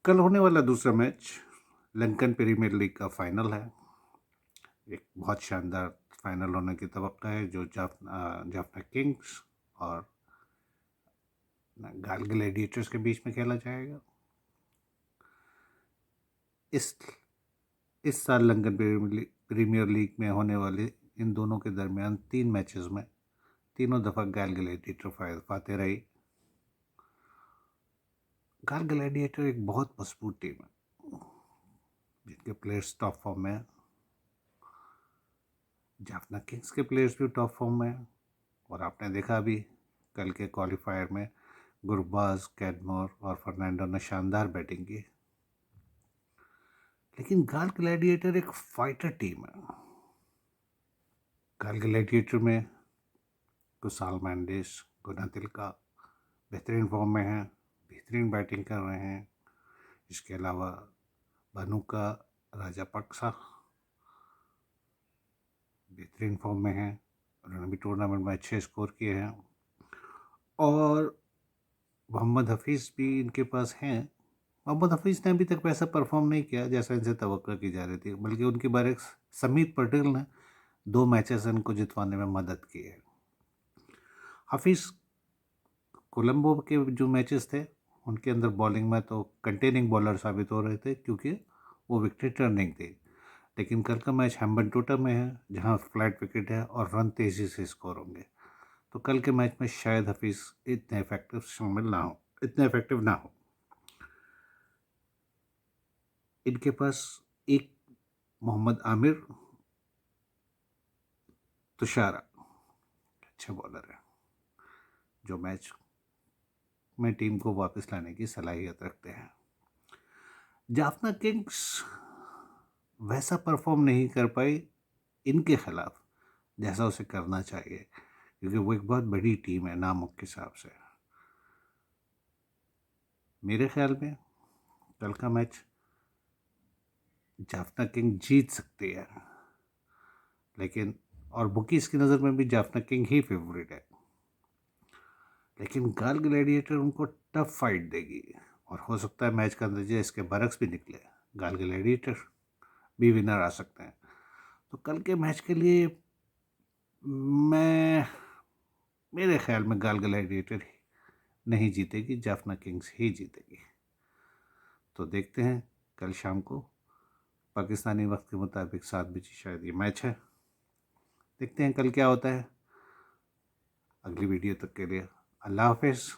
कल होने वाला दूसरा मैच लंकन प्रीमियर लीग का फाइनल है। एक बहुत शानदार फाइनल होने की तवक्को है जो जाफना किंग्स और गाल ग्लैडिएटर्स के बीच में खेला जाएगा। इस साल लंकन प्रीमियर लीग में होने वाले इन दोनों के दरमियान 3 मैचेस में तीनों दफा गाल ग्लैडिएटर फातेह रही। गाल ग्लैडिएटर एक बहुत मजबूत टीम है जिनके प्लेयर्स टॉप फॉर्म में है। जाफना किंग्स के प्लेयर्स भी टॉप फॉर्म में है और आपने देखा अभी कल के क्वालिफायर में गुरबाज, कैडमोर और फर्नांडो ने शानदार बैटिंग की। लेकिन गाल ग्लैडिएटर एक फाइटर टीम है। गाल ग्लैडिएटर में कुसाल मेंडिस, गुनातिलका बेहतरीन फॉर्म में हैं, बेहतरीन बैटिंग कर रहे हैं। इसके अलावा बनुका राजापक्सा बेहतरीन फॉर्म में हैं, उन्होंने भी टूर्नामेंट में अच्छे स्कोर किए हैं। और मोहम्मद हफीज़ भी इनके पास हैं। मोहम्मद हफीज़ ने अभी तक वैसा परफॉर्म नहीं किया जैसा इनसे तवक्को की जा रही थी, बल्कि उनके बारे समीत पटेल ने 2 मैचेस इनको जितवाने में मदद की है। हफीज़ कोलंबो के जो मैचेस थे उनके अंदर बॉलिंग में तो कंटेनिंग बॉलर साबित हो रहे थे क्योंकि वो विकेट टर्निंग थी। लेकिन कल का मैच हैम्बनटोटा में है जहां फ्लैट विकेट है और रन तेज़ी से स्कोर होंगे, तो कल के मैच में शायद हफीज़ इतने इफेक्टिव ना हो। इनके पास एक मोहम्मद आमिर तुषारा अच्छा बॉलर है जो मैच में टीम को वापस लाने की सलाहियत रखते हैं। जाफना किंग्स वैसा परफॉर्म नहीं कर पाई इनके खिलाफ जैसा उसे करना चाहिए क्योंकि वो एक बहुत बड़ी टीम है नामों के हिसाब से। मेरे ख्याल में कल का मैच जाफना किंग जीत सकती है, लेकिन और बुकीज की नज़र में भी जाफना किंग ही फेवरेट है। लेकिन गाल ग्लैडिएटर उनको टफ फाइट देगी और हो सकता है मैच का नतीजा इसके बरक्स भी निकले, गाल ग्लैडिएटर भी विनर आ सकते हैं। तो कल के मैच के लिए मैं मेरे ख्याल में गाल ग्लैडिएटर ही नहीं जीतेगी, जाफना किंग्स ही जीतेगी। तो देखते हैं कल शाम को पाकिस्तानी वक्त के मुताबिक 7 बजे शायद ये मैच है। देखते हैं कल क्या होता है। अगली वीडियो तक के लिए अल्लाह हाफिज़।